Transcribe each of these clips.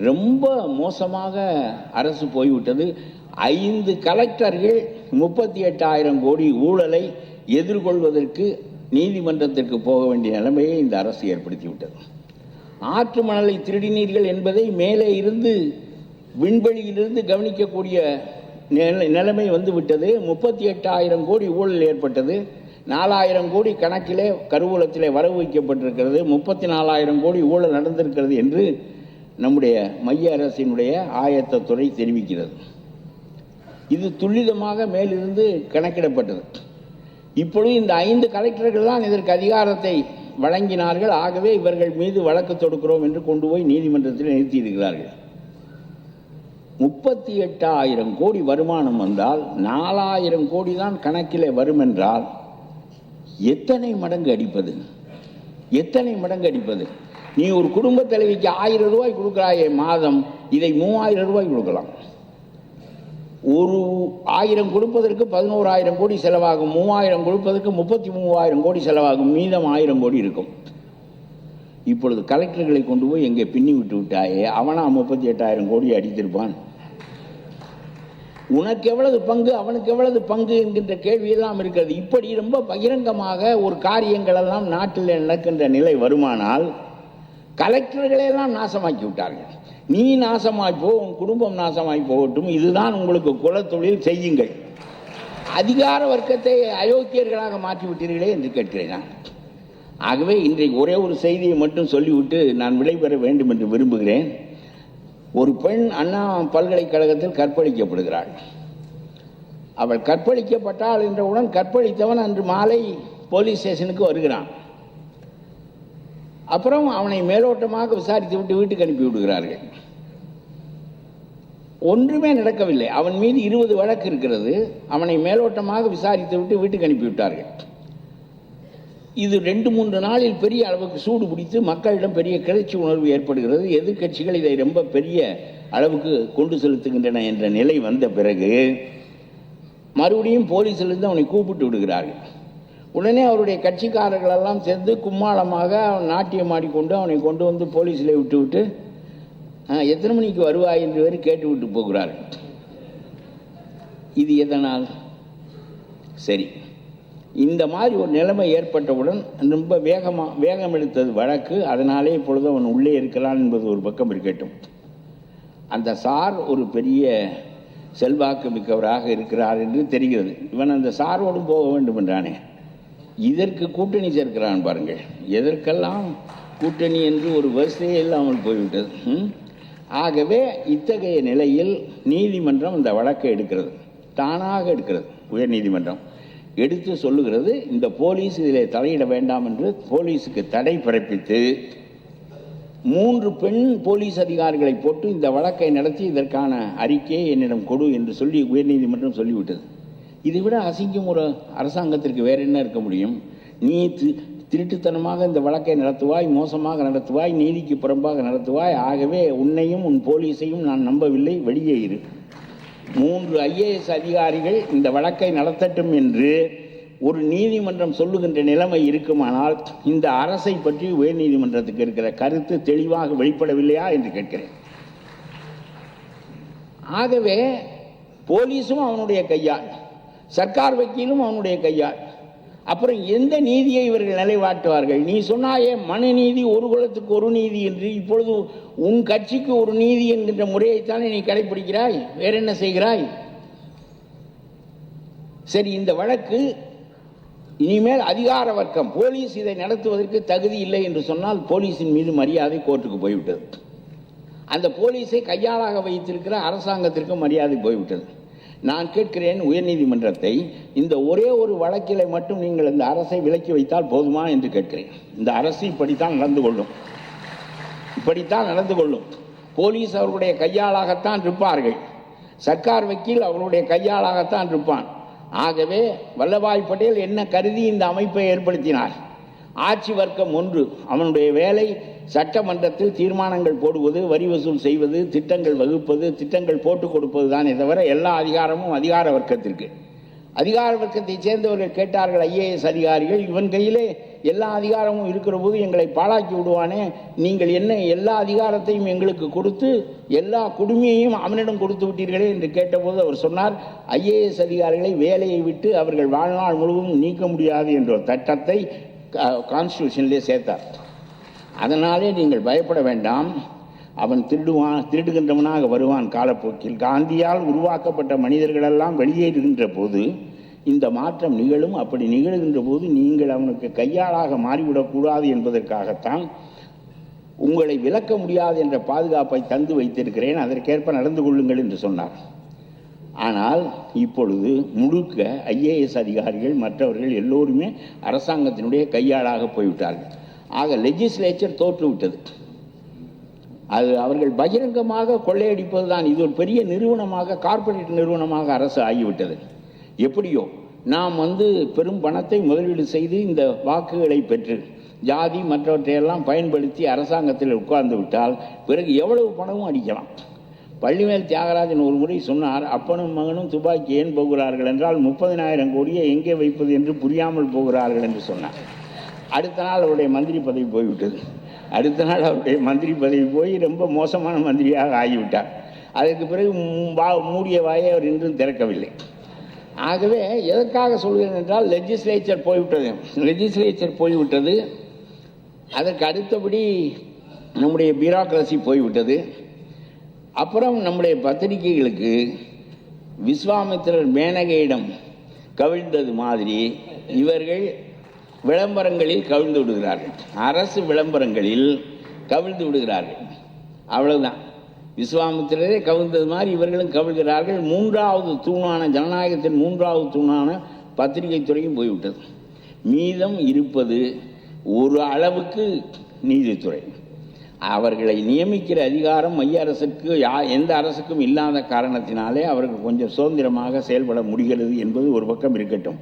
ரொம்ப மோசமாக அரசு போய்விட்டது. 5 கலெக்டர்கள் 38,000 கோடி ஊழலை எதிர்கொள்வதற்கு நீதிமன்றத்திற்கு போக வேண்டிய நிலைமையை இந்த அரசு ஏற்படுத்திவிட்டது. ஆற்று மணலை திருடினீர்கள் என்பதை மேலே இருந்து விண்வெளியிலிருந்து கவனிக்கக்கூடிய நிலைமை வந்து விட்டது. 38,000 கோடி ஊழல் ஏற்பட்டது. 4,000 கோடி கணக்கிலே கருவூலத்திலே வரவு வைக்கப்பட்டிருக்கிறது. 34,000 கோடி ஊழல் நடந்திருக்கிறது என்று நம்முடைய மைய அரசினுடைய ஆயத்தத்துறை தெரிவிக்கிறது. இது துல்லிதமாக மேலிருந்து கணக்கிடப்பட்டது. இப்பொழுது இந்த 5 கலெக்டர்கள் தான் இதற்கு அதிகாரத்தை வழங்கினார்கள். ஆகவே இவர்கள் மீது வழக்கு தொடுக்கிறோம் என்று கொண்டு போய் நீதிமன்றத்தில் நிறுத்தியிருக்கிறார்கள். 38,000 கோடி வருமானம் வந்தால் 4,000 கோடி தான் கணக்கிலே வரும் என்றால் எத்தனை மடங்கு அடிப்பது? எத்தனை மடங்கு அடிப்பது? நீ ஒரு குடும்ப தலைவிக்கு 1000 ரூபாய் கொடுக்கிறாயே மாதம், இதை 3000 ரூபாய் கொடுக்கலாம். ஒரு 1000 கொடுப்பதற்கு 11,000 கோடி செலவாகும். 3000 கொடுப்பதற்கு 33,000 கோடி செலவாகும். மீதம் 1000 கோடி இருக்கும். இப்பொழுது கலெக்டர்களை கொண்டு போய் எங்கே பின்னி விட்டு விட்டாயே, அவனா 38,000 கோடி அடித்திருப்பான். உனக்கு எவ்வளவு பங்கு, அவனுக்கு எவ்வளவு பங்கு என்கின்ற கேள்வியெல்லாம் இருக்கிறது. இப்படி ரொம்ப பகிரங்கமாக ஒரு காரியங்கள் எல்லாம் நாட்டில் நடக்கின்ற நிலை வருமானால் கலெக்டர்களெல்லாம் நாசமாக்கி விட்டார்கள். நீ நாசமாய் போ, உன் குடும்பம் நாசமாய் போகட்டும், இதுதான் உங்களுக்கு குலத்தொழில், செய்யுங்கள். அதிகார வர்க்கத்தை அயோக்கியர்களாக மாற்றிவிட்டீர்களே என்று கேட்கிறேன். ஆகவே இன்றைக்கு ஒரே ஒரு செய்தியை மட்டும் சொல்லிவிட்டு நான் விடைபெற வேண்டும் என்று விரும்புகிறேன். ஒரு பெண் அண்ணா பல்கலைக்கழகத்தில் கற்பழிக்கப்படுகிறாள். அவள் கற்பழிக்கப்பட்டாள் என்றவுடன் கற்பழித்தவன் அன்று மாலை போலீஸ் ஸ்டேஷனுக்கு வருகிறான். அப்புறம் அவனை மேலோட்டமாக விசாரித்து விட்டு வீட்டுக்கு அனுப்பி விடுகிறார்கள். ஒன்றுமே நடக்கவில்லை. அவன் மீது 20 வழக்கு இருக்கிறது. அவனை மேலோட்டமாக விசாரித்து விட்டு வீட்டுக்கு அனுப்பிவிட்டார்கள். இது 2-3 நாளில் பெரிய அளவுக்கு சூடு பிடித்து மக்களிடம் பெரிய கிளர்ச்சி உணர்வு ஏற்படுகிறது. எதிர்கட்சிகள் இதை ரொம்ப பெரிய அளவுக்கு கொண்டு செலுத்துகின்றன என்ற நிலை வந்த பிறகு மறுபடியும் போலீஸிலிருந்து அவனை கூப்பிட்டு விடுகிறார்கள். உடனே அவருடைய கட்சிக்காரர்கள் எல்லாம் சேர்ந்து கும்மாளமாக நாட்டியம் ஆடிக்கொண்டு அவனை கொண்டு வந்து போலீஸில் விட்டு விட்டு எத்தனை மணிக்கு வருவாய் என்று வேறு கேட்டு விட்டு போகிறார்கள். இது எதனால்? சரி, இந்த மாதிரி ஒரு நிலைமை ஏற்பட்டவுடன் ரொம்ப வேகம் எடுத்தது வழக்கு. அதனாலே இப்பொழுது அவன் உள்ளே இருக்கிறான் என்பது ஒரு பக்கம் இருக்கட்டும். அந்த சார் ஒரு பெரிய செல்வாக்கு மிக்கவராக இருக்கிறார் என்று தெரிகிறது. இவன் அந்த சாரோடும் போக வேண்டும் என்றானே, இதற்கு கூட்டணி சேர்க்கிறான் பாருங்கள். எதற்கெல்லாம் கூட்டணி என்று ஒரு வரிசையே இல்லாமல் போய்விட்டது. ஆகவே இத்தகைய நிலையில் நீதிமன்றம் இந்த வழக்கை எடுக்கிறது, தானாக எடுக்கிறது. உயர் நீதிமன்றம் எடுத்து சொல்லுகிறது, இந்த போலீஸ் இதில் தலையிட வேண்டாம் என்று போலீஸுக்கு தடை பிறப்பித்து 3 பெண் போலீஸ் அதிகாரிகளை போட்டு இந்த வழக்கை நடத்தி இதற்கான அறிக்கையை என்னிடம் கொடு என்று சொல்லி உயர்நீதிமன்றம் சொல்லிவிட்டது. இதை விட அசிங்கம் ஒரு அரசாங்கத்திற்கு வேற என்ன இருக்க முடியும்? நீ திருட்டுத்தனமாக இந்த வழக்கை நடத்துவாய், மோசமாக நடத்துவாய், நீதிக்கு புறம்பாக நடத்துவாய். ஆகவே உன்னையும் உன் போலீஸையும் நான் நம்பவில்லை, வெளியே இரு. 3 IAS அதிகாரிகள் இந்த வழக்கை நடத்தட்டும் என்று ஒரு நீதிமன்றம் சொல்லுகின்ற நிலைமை இருக்குமானால் இந்த அரசை பற்றி உயர் நீதிமன்றத்துக்கு இருக்கிற கருத்து தெளிவாக வெளிப்படவில்லையா என்று கேட்கிறேன். ஆகவே போலீஸும் அவனுடைய கையால், சர்க்கார் வக்கீலும் அவனுடைய கையால். அப்புறம் எந்த நீதியை இவர்கள் நிலைவாட்டுவார்கள்? நீ சொன்னாயே மனு நீதி, ஒரு குலத்துக்கு ஒரு நீதி என்று. இப்பொழுது உன் கட்சிக்கு ஒரு நீதி என்கின்ற முறையைத்தானே நீ கடைபிடிக்கிறாய், வேற என்ன செய்கிறாய்? சரி, இந்த வழக்கு இனிமேல் அதிகார வர்க்கம், போலீஸ் இதை நடத்துவதற்கு தகுதி இல்லை என்று சொன்னால் போலீஸின் மீது மரியாதை கோர்ட்டுக்கு போய்விட்டது. அந்த போலீஸை கையாளாக வைத்திருக்கிற அரசாங்கத்திற்கு மரியாதை போய்விட்டது. நான் கேட்கிறேன் உயர்நீதிமன்றத்தை, இந்த ஒரே ஒரு வழக்கில் மட்டும் நீங்கள் இந்த அரசை விலக்கி வைத்தால் போதுமா என்று கேட்கிறேன். இந்த அரசு இப்படித்தான் நடந்து கொள்ளும், இப்படித்தான் நடந்து கொள்ளும். போலீஸ் அவர்களுடைய கையாளாகத்தான் இருப்பார்கள், சர்க்கார் வக்கீல் அவர்களுடைய கையாளாகத்தான் இருப்பான். ஆகவே வல்லபாய் பட்டேல் என்ன கருதி இந்த அமைப்பை ஏற்படுத்தினார்? ஆட்சி வர்க்கம் ஒன்று, அவனுடைய வேலை சட்டமன்றத்தில் தீர்மானங்கள் போடுவது, வரி வசூல் செய்வது, திட்டங்கள் வகுப்பது, திட்டங்கள் போட்டுக் கொடுப்பது தானே தவிர எல்லா அதிகாரமும் அதிகார வர்க்கத்திற்கு. அதிகார வர்க்கத்தை சேர்ந்தவர்கள் கேட்டார்கள், ஐஏஎஸ் அதிகாரிகள், இவன் கையிலே எல்லா அதிகாரமும் இருக்கிற போது எங்களை பாழாக்கி விடுவானே, நீங்கள் என்ன எல்லா அதிகாரத்தையும் எங்களுக்கு கொடுத்து எல்லா குடுமையையும் அவனிடம் கொடுத்து விட்டீர்களே என்று கேட்டபோது அவர் சொன்னார், ஐஏஎஸ் அதிகாரிகளை வேலையை விட்டு அவர்கள் வாழ்நாள் முழுவதும் நீக்க முடியாது என்ற ஒரு சட்டத்தை கான்ஸ்டிடியூஷனிலே சேர்த்தார். அதனாலே நீங்கள் பயப்பட வேண்டாம், அவன் திருடுகின்றவனாக வருவான் காலப்போக்கில். காந்தியால் உருவாக்கப்பட்ட மனிதர்களெல்லாம் வெளியேறுகின்ற போது இந்த மாற்றம் நிகழும். அப்படி நிகழ்கின்ற போது நீங்கள் அவனுக்கு கையாளாக மாறிவிடக்கூடாது என்பதற்காகத்தான் உங்களை விலக்க முடியாது என்ற பாதுகாப்பை தந்து வைத்திருக்கிறேன், அதற்கேற்ப நடந்து கொள்ளுங்கள் என்று சொன்னார். ஆனால் இப்பொழுது முழுக்க ஐஏஎஸ் அதிகாரிகள் மற்றவர்கள் எல்லோருமே அரசாங்கத்தினுடைய கையாளாக போய்விட்டார்கள். ஆக லெஜிஸ்லேச்சர் தோற்றுவிட்டது. அது அவர்கள் பகிரங்கமாக கொள்ளையடிப்பது தான். இது ஒரு பெரிய நிறுவனமாக, கார்ப்பரேட் நிறுவனமாக அரசு ஆகிவிட்டது. எப்படியோ நாம் பெரும் பணத்தை முதலீடு செய்து இந்த வாக்குகளை பெற்று ஜாதி மற்றவற்றையெல்லாம் பயன்படுத்தி அரசாங்கத்தில் உட்கார்ந்து விட்டால் பிறகு எவ்வளவு பணமும் அடிக்கலாம். பள்ளிவேல் தியாகராஜன் ஒரு முறை சொன்னார், அப்பனும் மகனும் துப்பாக்கி ஏன் போகிறார்கள் என்றால் 30,000 கோடியை எங்கே வைப்பது என்று புரியாமல் போகிறார்கள் என்று சொன்னார். அடுத்த நாள் அவருடைய மந்திரி பதவி போய்விட்டது. அடுத்த நாள் அவருடைய மந்திரி பதவி போய் ரொம்ப மோசமான மந்திரியாக ஆகிவிட்டார். அதற்கு பிறகு மூடிய வாயை அவர் இன்றும் திறக்கவில்லை. ஆகவே எதற்காக சொல்கிறேன் என்றால், லெஜிஸ்லேச்சர் போய்விட்டது. அதற்கு அடுத்தபடி நம்முடைய பியூரோக்ரசி போய்விட்டது. அப்புறம் நம்முடைய பத்திரிகைகளுக்கு விஸ்வாமித்திரர் மேனகையிடம் கவிழ்ந்தது மாதிரி இவர்கள் விளம்பரங்களில் கவிழ்ந்து விடுகிறார்கள். அரசு விளம்பரங்களில் கவிழ்ந்து விடுகிறார்கள். அவ்வளவுதான். விஸ்வாமித்திரரே கவிழ்ந்தது மாதிரி இவர்களும் கவிழ்கிறார்கள். மூன்றாவது தூணான ஜனநாயகத்தின் மூன்றாவது தூணான பத்திரிகை துறையும் போய்விட்டது. மீதம் இருப்பது ஒரு அளவுக்கு நீதித்துறை. அவர்களை நியமிக்கிற அதிகாரம் மைய அரசுக்கு எந்த அரசுக்கும் இல்லாத காரணத்தினாலே அவர்கள் கொஞ்சம் சுதந்திரமாக செயல்பட முடிகிறது என்பது ஒரு பக்கம் இருக்கட்டும்.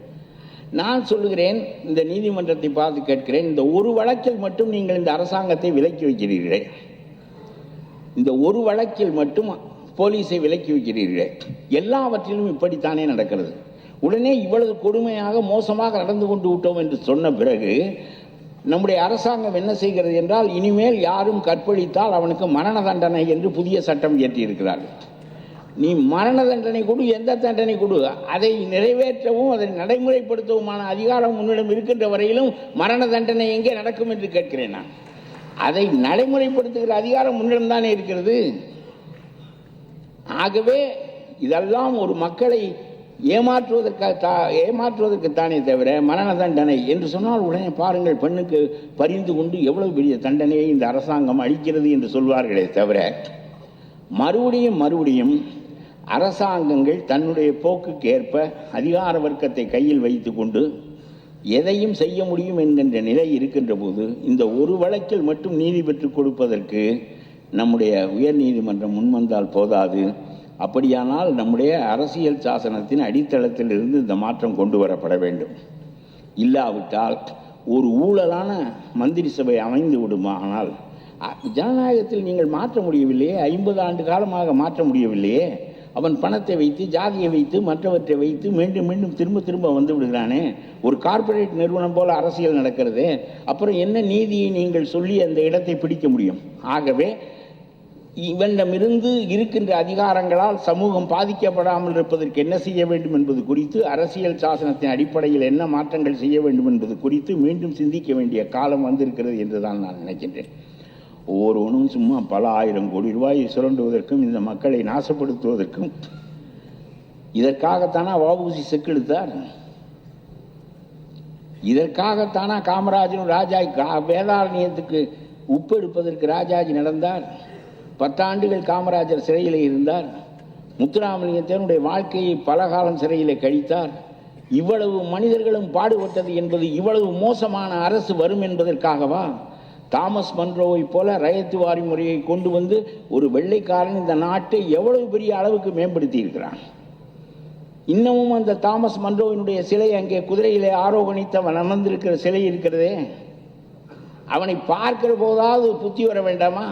நான் சொல்லுகிறேன், இந்த நீதிமன்றத்தை பார்த்து கேட்கிறேன், இந்த ஒரு வழக்கில் மட்டும் நீங்கள் இந்த அரசாங்கத்தை விலக்கி வைக்கிறீர்களே, இந்த ஒரு வழக்கில் மட்டும் போலீஸை விலக்கி வைக்கிறீர்களே, எல்லாவற்றிலும் இப்படித்தானே நடக்கிறது. உடனே இவ்வளவு கொடுமையாக மோசமாக நடந்து கொண்டு விட்டோம் என்று சொன்ன பிறகு நம்முடைய அரசாங்கம் என்ன செய்கிறது என்றால், இனிமேல் யாரும் கற்பழித்தால் அவனுக்கு மரண தண்டனை என்று புதிய சட்டம் இயற்றியிருக்கிறார்கள். நீ மரண தண்டனை கொடு, எந்த தண்டனை கொடு, அதை நிறைவேற்றவும் அதை நடைமுறைப்படுத்தவுமான அதிகாரம் உன்னிடம் இருக்கின்ற வரையிலும் மரண தண்டனை எங்கே நடக்கும் என்று கேட்கிறேன் நான். அதை நடைமுறைப்படுத்துகிற அதிகாரம் உன்னிடம் தானே இருக்கிறது. ஆகவே இதெல்லாம் ஒரு மக்களை ஏமாற்றுவதற்குத்தானே தவிர மரண தண்டனை என்று சொன்னால் உடனே பாருங்கள், பெண்ணுக்கு பரிந்து கொண்டு எவ்வளவு பெரிய தண்டனையை இந்த அரசாங்கம் அளிக்கிறது என்று சொல்வார்களே தவிர, மறுபடியும் அரசாங்கங்கள் தன்னுடைய போக்குக்கு ஏற்ப அதிகார வர்க்கத்தை கையில் வைத்து கொண்டு எதையும் செய்ய முடியும் என்கின்ற நிலை இருக்கின்ற போது இந்த ஒரு வழக்கில் மட்டும் நீதி பெற்றுக் கொடுப்பதற்கு நம்முடைய உயர் நீதிமன்றம் முன்வந்தால் போதாது. அப்படியானால் நம்முடைய அரசியல் சாசனத்தின் அடித்தளத்தில் இருந்து இந்த மாற்றம் கொண்டு வரப்பட வேண்டும். இல்லாவிட்டால் ஒரு ஊழலான மந்திரி சபை அமைந்து விடுமானால் ஜனநாயகத்தில் நீங்கள் மாற்ற முடியவில்லையே, 50 ஆண்டு காலமாக மாற்ற முடியவில்லையே. அவன் பணத்தை வைத்து, ஜாதியை வைத்து, மற்றவற்றை வைத்து மீண்டும் மீண்டும் திரும்ப வந்து விடுகிறானே. ஒரு கார்ப்பரேட் நிறுவனம் போல அரசியல் நடக்கிறது. அப்புறம் என்ன நீதியை நீங்கள் சொல்லி அந்த இடத்தை பிடிக்க முடியும்? ஆகவே இவனிடமிருந்து இருக்கின்ற அதிகாரங்களால் சமூகம் பாதிக்கப்படாமல் இருப்பதற்கு என்ன செய்ய வேண்டும் என்பது குறித்து, அரசியல் சாசனத்தின் அடிப்படையில் என்ன மாற்றங்கள் செய்ய வேண்டும் என்பது குறித்து மீண்டும் சிந்திக்க வேண்டிய காலம் வந்திருக்கிறது என்றுதான் நான் நினைக்கின்றேன். ஒவ்வொருவனும் சும்மா பல 1000 கோடி ரூபாயை சுரண்டுவதற்கும் இந்த மக்களை நாசப்படுத்துவதற்கும் இதற்காகத்தானா வஉசி செக்கெடுத்தார்? இதற்காகத்தானா காமராஜனும் வேதாரண்யத்துக்கு உப்பு எடுப்பதற்கு ராஜாஜி நடந்தார்? 10 ஆண்டுகள் காமராஜர் சிறையிலே இருந்தார். முத்துராமலிங்கத்தினுடைய வாழ்க்கையை பல காலம் சிறையிலே கழித்தார். இவ்வளவு மனிதர்களும் பாடுபட்டது என்பது இவ்வளவு மோசமான அரசு வரும் என்பதற்காகவா? தாமஸ் மன்ரோவை போல ரயத்துவாரி முறையை கொண்டு வந்து ஒரு வெள்ளைக்காரன் இந்த நாட்டை எவ்வளவு பெரிய அளவுக்கு மேம்படுத்தி இருக்கிறான். இன்னமும் அந்த தாமஸ் மன்ரோவினுடைய சிலை அங்கே குதிரையிலே ஆரோகணித்தவன் அமர்ந்திருக்கிற சிலை இருக்கிறதே, அவனை பார்க்கிற போதாவது புத்தி வர வேண்டாமா?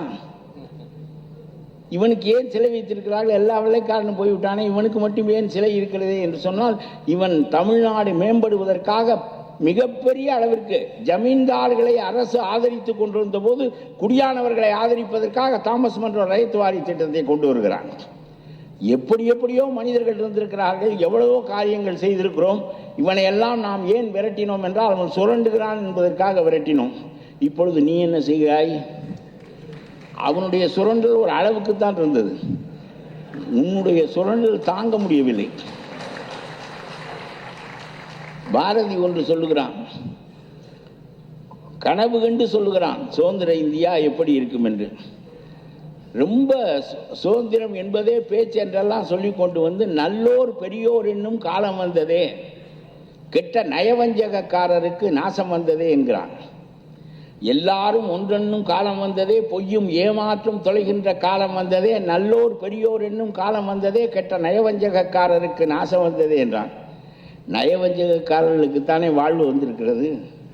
இவனுக்கு ஏன் சிலை வைத்திருக்கிறார்கள், எல்லா வெள்ளைக்காரனும் போய்விட்டானே, இவனுக்கு மட்டும் ஏன் சிலை இருக்கிறதே என்று சொன்னால், இவன் தமிழ்நாடு மேம்படுவதற்காக மிகப்பெரிய அளவிற்கு ஜமீன்தார்களை அரசு ஆதரித்துக் கொண்டிருந்த போது குடியானவர்களை ஆதரிப்பதற்காக தாமஸ் மன்றோ ரைத்து வாரி திட்டத்தை கொண்டு வருகிறான். எப்படியோ மனிதர்கள் இருந்திருக்கிறார்கள், எவ்வளவோ காரியங்கள் செய்திருக்கிறோம். இவனை எல்லாம் நாம் ஏன் விரட்டினோம் என்றால் அவன் சுரண்டுகிறான் என்பதற்காக விரட்டினோம். இப்பொழுது நீ என்ன செய்கிறாய்? அவனுடைய சுரண்டல் ஒரு அளவுக்குத்தான் இருந்தது, உன்னுடைய சுரண்டல் தாங்க முடியவில்லை. பாரதி ஒன்று சொல்லுகிறான், கனவு கண்டு சொல்லுகிறான் சுதந்திர இந்தியா எப்படி இருக்கும் என்று. ரொம்ப சுதந்திரம் என்பதே பேச்சு என்றெல்லாம் சொல்லி கொண்டு வந்து நல்லோர் பெரியோர் என்னும் காலம் வந்ததே, கெட்ட நயவஞ்சகக்காரருக்கு நாசம் வந்ததே என்கிறான். எல்லாரும் ஒன்றென்னும் காலம் வந்ததே, பொய்யும் ஏமாற்றும் தொலைகின்ற காலம் வந்ததே, நல்லோர் பெரியோர் என்னும் காலம் வந்ததே, கெட்ட நயவஞ்சகக்காரருக்கு நாசம் வந்ததே என்றான். நயவஞ்சகக்காரர்களுக்குத்தானே வாழ்வு வந்திருக்கிறது.